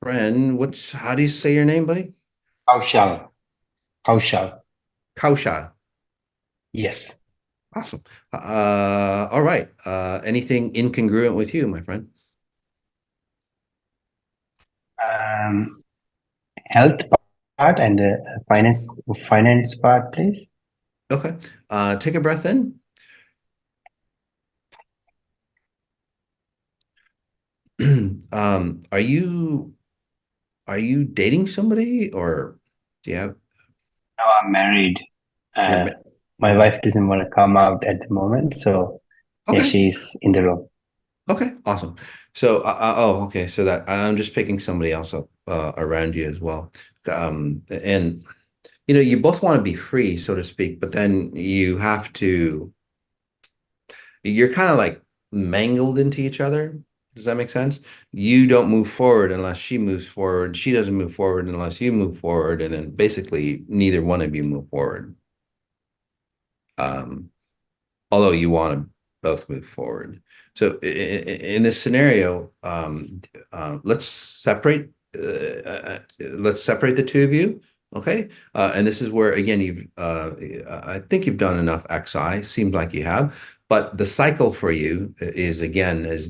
friend. How do you say your name, buddy? Kaushal. Kaushal. Kausha. Yes. Awesome. All right. Anything incongruent with you, my friend? Um, Health part and the finance part, please. Okay. Take a breath in. Are you dating somebody or do you have Now I'm married. your Uh, my wife doesn't want to come out at the moment, so yeah, okay. she's in the room. Okay, awesome. So, okay. So that I'm just picking somebody else up around you as well. And you both want to be free, so to speak, but then you're kind of like mangled into each other. Does that make sense? You don't move forward unless she moves forward. She doesn't move forward unless you move forward. And then basically neither one of you move forward. Um, although you want to both move forward. So in this scenario, let's separate the two of you. Okay. And this is where, again, I think you've done enough XI, seems like you have, but the cycle for you is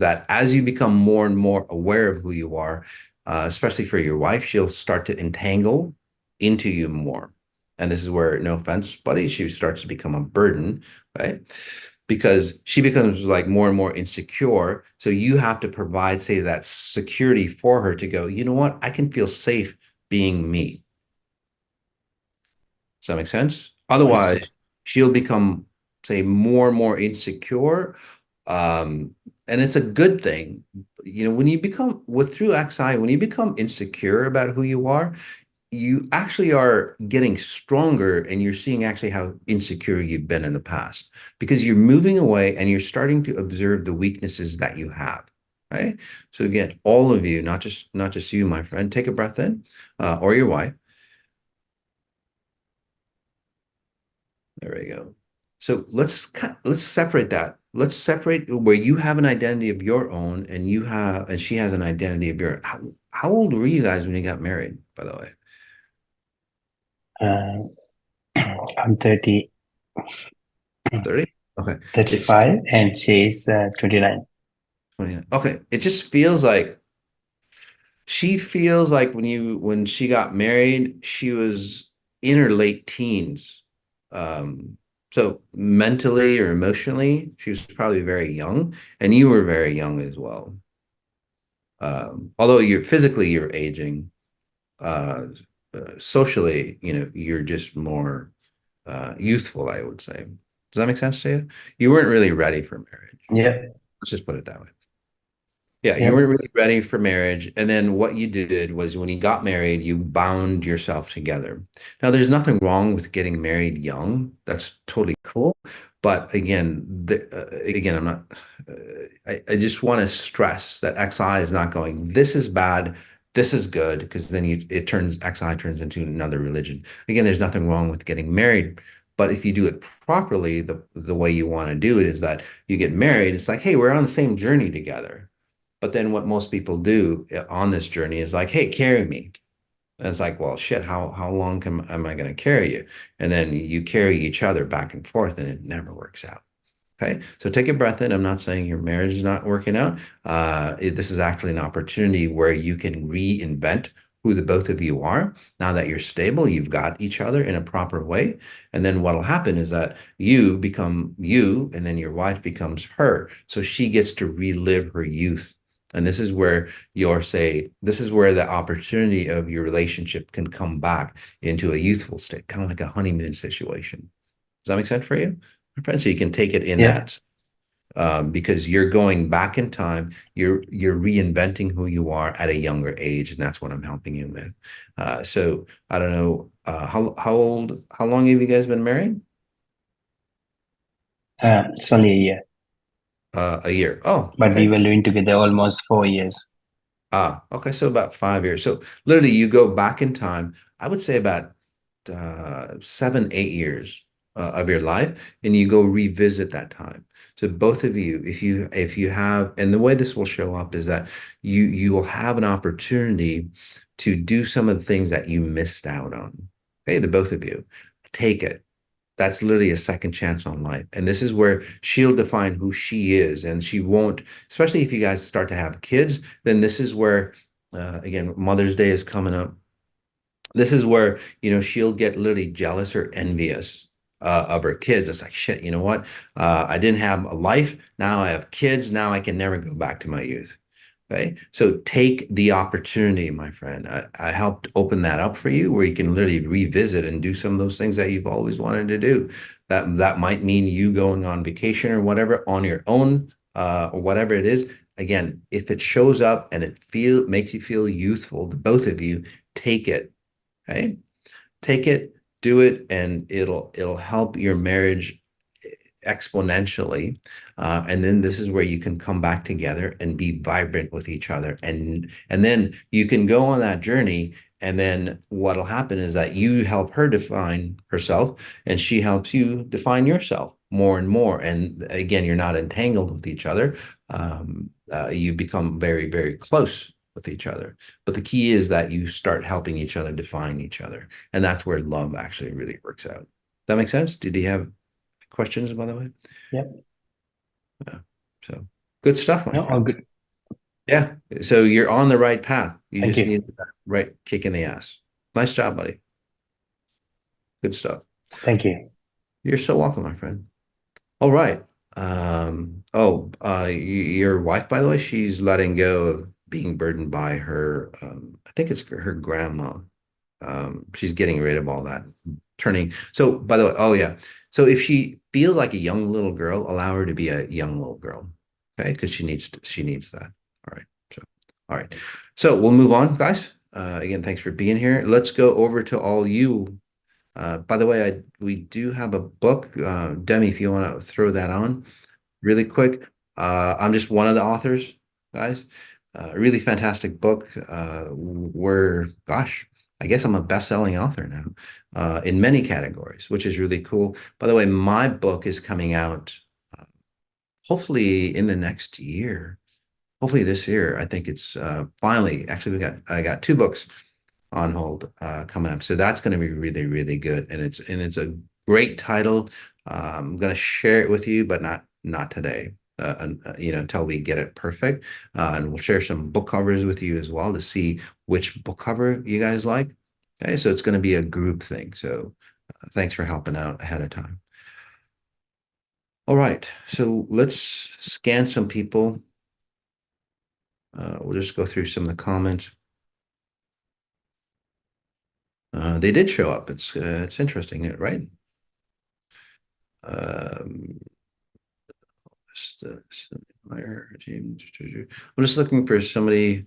that as you become more and more aware of who you are, especially for your wife, she'll start to entangle into you more. And this is where, no offense, buddy, she starts to become a burden, right? Because she becomes like more and more insecure. So you have to provide, say, that security for her to go, you know what? I can feel safe being me. Does that make sense? Otherwise, Understood. she'll become, say, more and more insecure. Um, and it's a good thing. When you become through XI, when you become insecure about who you are, you actually are getting stronger and you're seeing actually how insecure you've been in the past because you're moving away and you're starting to observe the weaknesses that you have. Right. So again, all of you, not just you, my friend, take a breath in, or your wife. There we go. So let's separate that. Let's separate where you have an identity of your own and she has an identity of your. How old were you guys when you got married, by the way? Uh, I'm 30, 30? Okay. It's 35, and she's 29. 29. Okay. It just feels like she feels like when she got married, she was in her late teens. Um, so mentally or emotionally, she was probably very young, and you were very young as well. Although you're aging, uh, socially, you're just more youthful, I would say. Does that make sense to you? You weren't really ready for marriage. Yep. Let's just put it that way. Yeah, you weren't Yep. really ready for marriage. And then what you did was when you got married, you bound yourself together. Now, there's nothing wrong with getting married young. That's totally cool. But again, again, I'm not, I just want to stress that XI is not going, this is bad, this is good, because then XI turns into another religion. Again, there's nothing wrong with getting married. But if you do it properly, the way you want to do it is that you get married, it's like, hey, we're on the same journey together. But then what most people do on this journey is like, hey, carry me. And it's like, well, shit, how long am I going to carry you? And then you carry each other back and forth, and it never works out. Okay, so take a breath in. I'm not saying your marriage is not working out. This is actually an opportunity where you can reinvent who the both of you are. Now that you're stable, you've got each other in a proper way. And then what'll happen is that you become you, and then your wife becomes her. So she gets to relive her youth. And this is where this is where the opportunity of your relationship can come back into a youthful state, kind of like a honeymoon situation. Does that make sense for you? So you can take it in Yeah. that because you're going back in time, you're reinventing who you are at a younger age, and that's what I'm helping you with. So I don't know how long have you guys been married? It's only a year, A year. Oh, but we okay. were living together almost 4 years. Okay. So about 5 years. So literally, you go back in time. I would say about 7, 8 years of your life, and you go revisit that time. So both of you, if you have, and the way this will show up is that you will have an opportunity to do some of the things that you missed out on. Okay, the both of you, take it. That's literally a second chance on life. And this is where she'll define who she is. And she won't, especially if you guys start to have kids, then this is where, again, Mother's Day is coming up. This is where, she'll get literally jealous or envious of her kids. It's like, shit, you know what? I didn't have a life. Now I have kids. Now I can never go back to my youth. Okay. So take the opportunity, my friend. I helped open that up for you where you can literally revisit and do some of those things that you've always wanted to do. That might mean you going on vacation or whatever on your own, or whatever it is. Again, if it shows up and makes you feel youthful, the both of you, take it. Okay. Take it, do it, and it'll help your marriage exponentially. And then this is where you can come back together and be vibrant with each other. And then you can go on that journey. And then what'll happen is that you help her define herself, and she helps you define yourself more and more. And again, you're not entangled with each other. You become very, very close with each other. But the key is that you start helping each other define each other. And that's where love actually really works out. That makes sense? Did you have questions, by the way? Yep. Yeah. So good stuff, my No, all friend. good. Yeah. So you're on the right path. You Thank just you. need that right kick in the ass. Nice job, buddy. Good stuff. Thank you. You're so welcome, my friend. All right. Your wife, by the way, she's letting go of being burdened by her, I think it's her grandma. She's getting rid of all that turning. So, by the way, oh yeah. So if she feels like a young little girl, allow her to be a young little girl. Okay, because she needs that. All right. So, all right. So we'll move on, guys. Again, thanks for being here. Let's go over to all you. By the way, we do have a book. Demi, if you want to throw that on really quick. I'm just one of the authors, guys. A really fantastic book. Gosh, I guess I'm a best-selling author now in many categories, which is really cool. By the way, my book is coming out hopefully in the next year. Hopefully this year. I think it's finally. Actually, I got two books on hold coming up, so that's going to be really, really good. And it's a great title. I'm going to share it with you, but not today. until we get it perfect. And we'll share some book covers with you as well to see which book cover you guys like. Okay, so it's going to be a group thing. So thanks for helping out ahead of time. All right, so let's scan some people. We'll just go through some of the comments. They did show up. It's interesting, right? I'm just looking for somebody.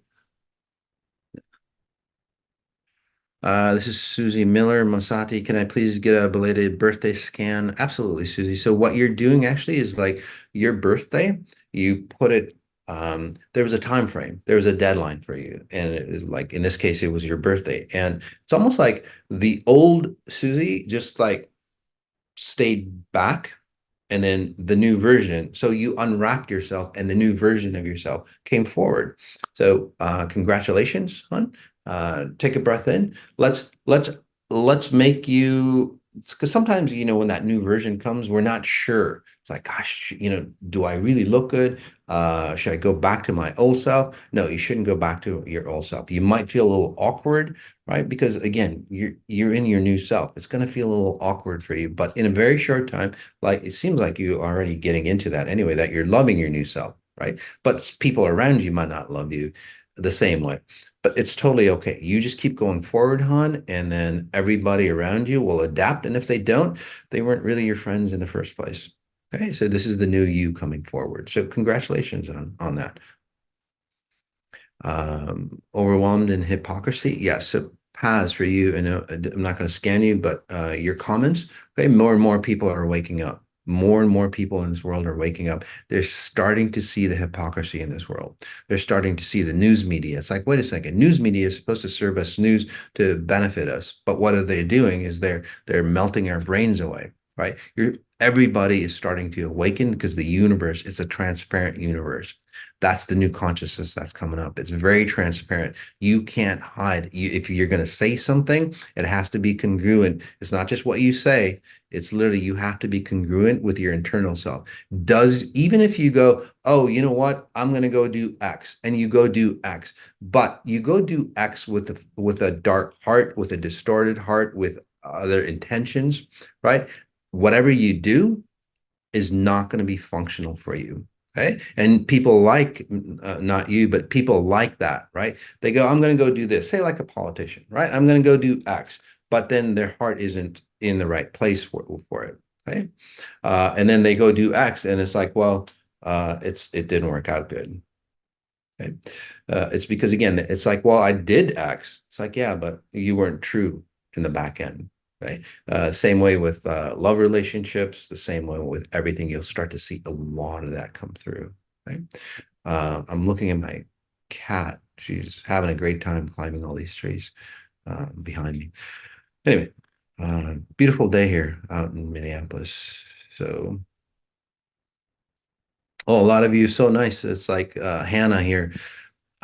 This is Susie Miller, Masati. Can I please get a belated birthday scan? Absolutely, Susie. So what you're doing actually is like your birthday, you put it, there was a time frame, there was a deadline for you. And it is like, in this case, it was your birthday. And it's almost like the old Susie just like stayed back and then the new version. So you unwrapped yourself and the new version of yourself came forward. So congratulations, hon. Take a breath in. Let's make you, because sometimes, when that new version comes, we're not sure. It's like, gosh, do I really look good? Should I go back to my old self? No, you shouldn't go back to your old self. You might feel a little awkward, right? Because again, you're in your new self. It's going to feel a little awkward for you, but in a very short time, like it seems like you're already getting into that anyway, that you're loving your new self, right? But people around you might not love you the same way. But it's totally okay. You just keep going forward, hon, and then everybody around you will adapt. And if they don't, they weren't really your friends in the first place. Okay, so this is the new you coming forward. So congratulations on that. Overwhelmed in hypocrisy. Yes, so Paz for you, and I'm not going to scan you, but your comments. Okay, more and more people are waking up. More and more people in this world are waking up. They're starting to see the hypocrisy in this world. They're starting to see the news media. It's like, wait a second, news media is supposed to serve us news to benefit us, but what are they doing is they're melting our brains away, right? Everybody is starting to awaken because the universe is a transparent universe. That's the new consciousness that's coming up. It's very transparent. You can't hide. If you're going to say something, it has to be congruent. It's not just what you say. It's literally you have to be congruent with your internal self. Even if you go, oh, you know what? I'm going to go do X, and you go do X, but you go do X with a dark heart, with a distorted heart, with other intentions, right? Whatever you do is not going to be functional for you. Okay. And people like, not you, but people like that, right? They go, I'm going to go do this, say like a politician, right? I'm going to go do X, but then their heart isn't in the right place for it. Okay. And then they go do X and it's like, well, it didn't work out good. Okay. It's because again, it's like, well, I did X. It's like, yeah, but you weren't true in the back end. Right. Same way with love relationships, the same way with everything. You'll start to see a lot of that come through. Right. I'm looking at my cat. She's having a great time climbing all these trees behind me. Anyway, beautiful day here out in Minneapolis. So, oh, a lot of you, so nice. It's like Hannah here.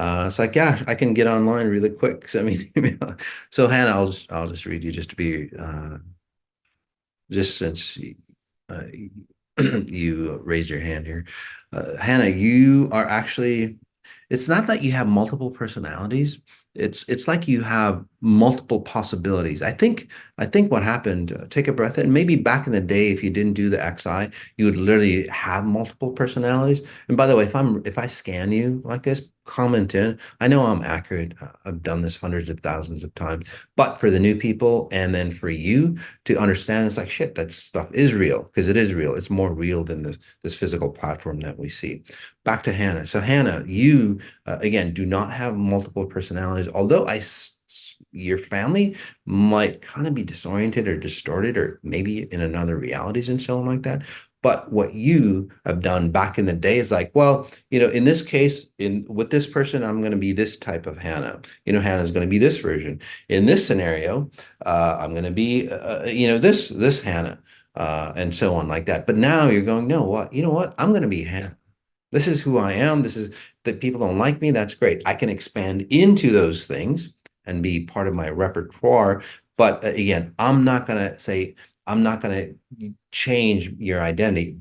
It's like, yeah, I can get online really quick. Send me an email. So Hannah, I'll just read you just to be just since uh, you raised your hand here. Hannah, you are actually, it's not that you have multiple personalities. It's like you have multiple possibilities. I think what happened, take a breath in, maybe back in the day, if you didn't do the XI, you would literally have multiple personalities. And by the way, if I scan you like this, comment in. I know I'm accurate. I've done this hundreds of thousands of times, but for the new people and then for you to understand, it's like, shit, that stuff is real because it is real. It's more real than this physical platform that we see. Back to Hannah. So Hannah, you again do not have multiple personalities, although your family might kind of be disoriented or distorted or maybe in another realities and so on like that. But what you have done back in the day is like, well, in this case, with this person, I'm going to be this type of Hannah. Hannah's going to be this version. In this scenario, I'm going to be, this Hannah, and so on like that. But now you're going, no, what? You know what? I'm going to be Hannah. This is who I am. This is that people don't like me. That's great. I can expand into those things and be part of my repertoire. But again, I'm not going to change your identity.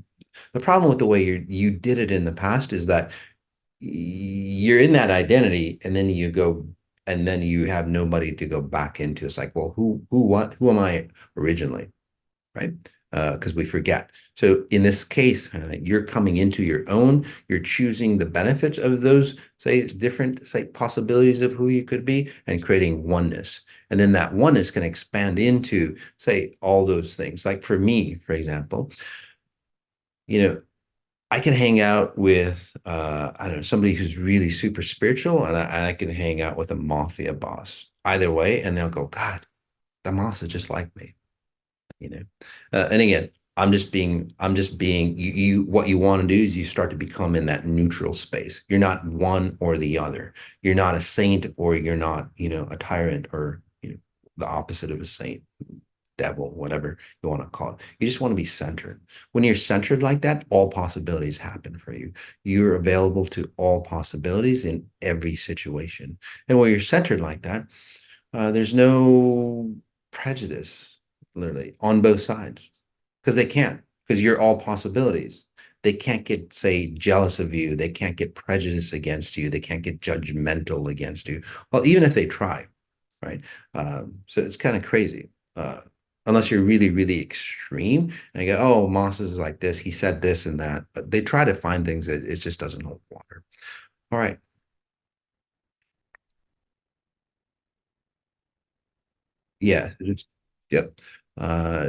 The problem with the way you did it in the past is that you're in that identity, and then you go, and then you have nobody to go back into. It's like, well, who am I originally, right? Because we forget. So in this case, you're coming into your own. You're choosing the benefits of those, say, different, say, possibilities of who you could be, and creating oneness. And then that oneness can expand into, say, all those things. Like for me, for example, you know, I can hang out with I don't know, somebody who's really super spiritual, and I can hang out with a mafia boss. Either way, and they'll go, God, the boss is just like me, you know. And again, I'm just being what you want to do is you start to become in that neutral space. You're not one or the other. You're not a saint, or you're not, a tyrant, or the opposite of a saint, devil, whatever you want to call it. You just want to be centered. When you're centered like that, all possibilities happen for you. You're available to all possibilities in every situation. And when you're centered like that, there's no prejudice, literally, on both sides, because they can't, because you're all possibilities. They can't get, say, jealous of you. They can't get prejudice against you. They can't get judgmental against you. Well, even if they try, right? So it's kind of crazy. Unless you're really, really extreme, and you go, oh, Moss is like this, he said this and that. But they try to find things that it just doesn't hold water. All right. Yeah. Yep.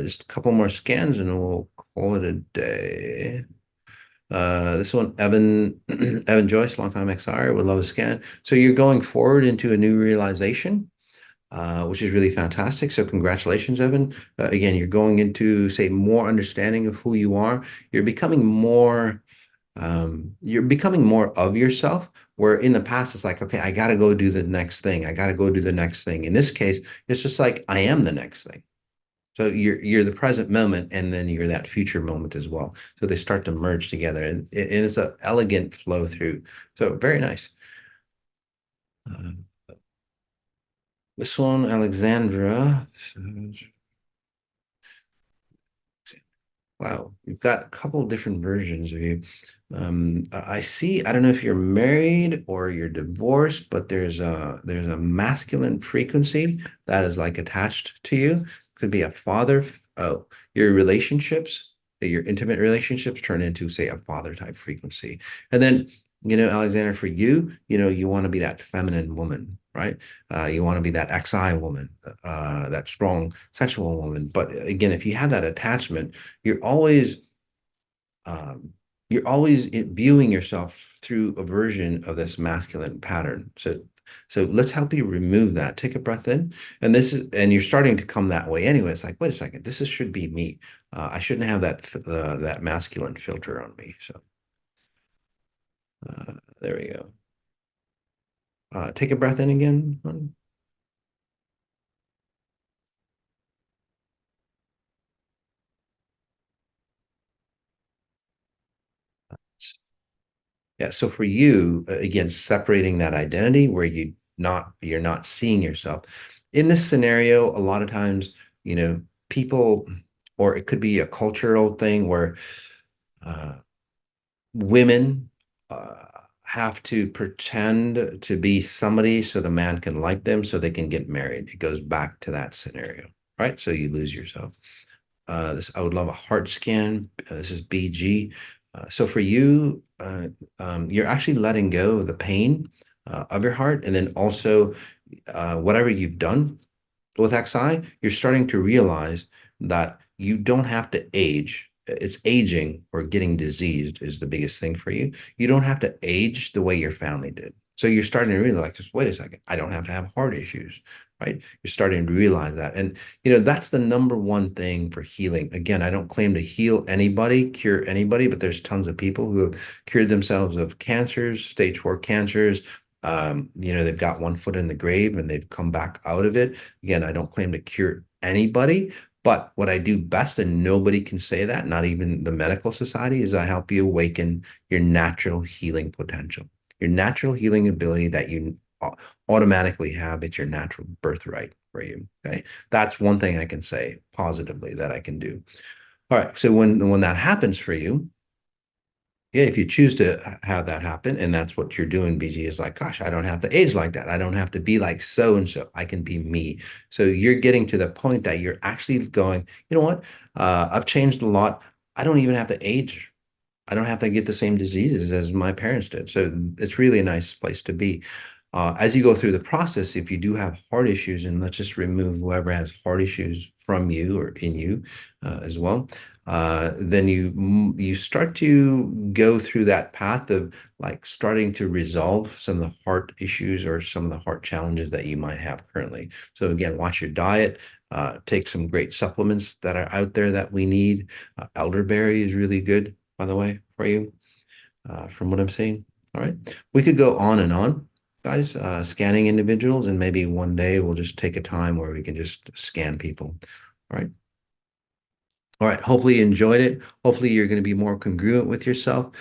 Just a couple more scans and we'll call it a day. This one, Evan, Evan Joyce, longtime XR, would love a scan. So you're going forward into a new realization, which is really fantastic. So congratulations, Evan. Again, you're going into, say, more understanding of who you are. You're becoming more of yourself, where in the past it's like, okay, I got to go do the next thing. I got to go do the next thing. In this case, it's just like, I am the next thing. So you're the present moment, and then you're that future moment as well. So they start to merge together, and it's an elegant flow through. So very nice. Uh, this one, Alexandra. Wow, you've got a couple different versions of you. I see, I don't know if you're married or you're divorced, but there's a masculine frequency that is like attached to you. Could be a father. Oh, your relationships, your intimate relationships turn into, say, a father type frequency. And then, Alexander, for you, you want to be that feminine woman, right? You want to be that XI woman, that strong sexual woman. But again, if you have that attachment, you're always um, viewing yourself through a version of this masculine pattern. So let's help you remove that. Take a breath in, and you're starting to come that way anyway. It's like, wait a second, should be me. I shouldn't have that masculine filter on me. So there we go. Take a breath in again. Yeah. So for you, again, separating that identity where you're not seeing yourself in this scenario, a lot of times, people, or it could be a cultural thing where uh, women have to pretend to be somebody so the man can like them so they can get married. It goes back to that scenario, right? So you lose yourself. I would love a heart scan. This is BG. So for you, you're actually letting go of the pain of your heart, and then also whatever you've done with XI, you're starting to realize that you don't have to age. It's aging or getting diseased is the biggest thing for you. You don't have to age the way your family did. So you're starting to realize, wait a second, I don't have to have heart issues, right? You're starting to realize that. And, that's the number one thing for healing. Again, I don't claim to heal anybody, cure anybody, but there's tons of people who have cured themselves of cancers, stage 4 cancers. They've got one foot in the grave and they've come back out of it. Again, I don't claim to cure anybody, but what I do best, and nobody can say that, not even the medical society, is I help you awaken your natural healing potential, your natural healing ability that you automatically have. It's your natural birthright for you. Okay. That's one thing I can say positively that I can do. All right. So when that happens for you, Yeah, if you choose to have that happen, and that's what you're doing, BG, is like, gosh, I don't have to age like that. I don't have to be like so and so. I can be me. So you're getting to the point that you're actually going, you know what? I've changed a lot. I don't even have to age. I don't have to get the same diseases as my parents did. So it's really a nice place to be. As you go through the process, if you do have heart issues, and let's just remove whoever has heart issues from you or in you as well, then you start to go through that path of like starting to resolve some of the heart issues or some of the heart challenges that you might have currently. So again, watch your diet, take some great supplements that are out there that we need. Elderberry is really good, by the way, for you, from what I'm seeing. All right. We could go on and on, guys, scanning individuals, and maybe one day we'll just take a time where we can just scan people. All right. All right. Hopefully you enjoyed it. Hopefully you're going to be more congruent with yourself.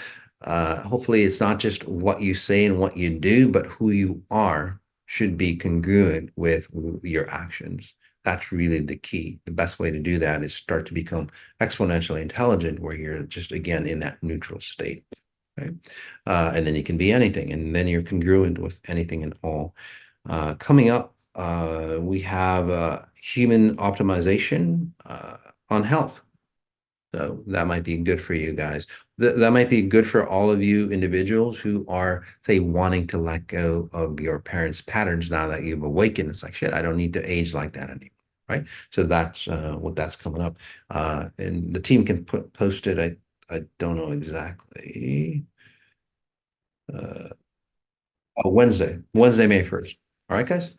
Hopefully it's not just what you say and what you do, but who you are should be congruent with your actions. That's really the key. The best way to do that is start to become exponentially intelligent, where you're just, again, in that neutral state. Right? And then you can be anything, and then you're congruent with anything and all. Coming up, we have human optimization on health. So that might be good for you guys. That might be good for all of you individuals who are, say, wanting to let go of your parents' patterns now that you've awakened. It's like, shit, I don't need to age like that anymore. Right. So that's what that's coming up. And the team can post it. I don't know exactly. Wednesday, May 1st. All right, guys.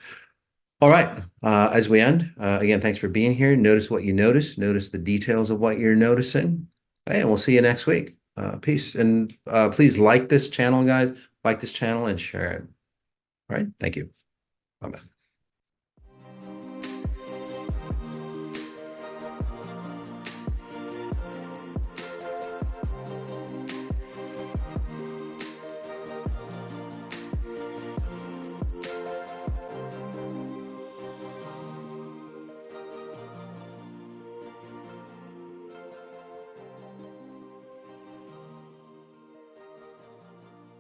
All right. As we end, again, thanks for being here. Notice what you notice. Notice the details of what you're noticing. Hey, and we'll see you next week. Peace. And please like this channel, guys. Like this channel and share it. All right. Thank you. Bye-bye.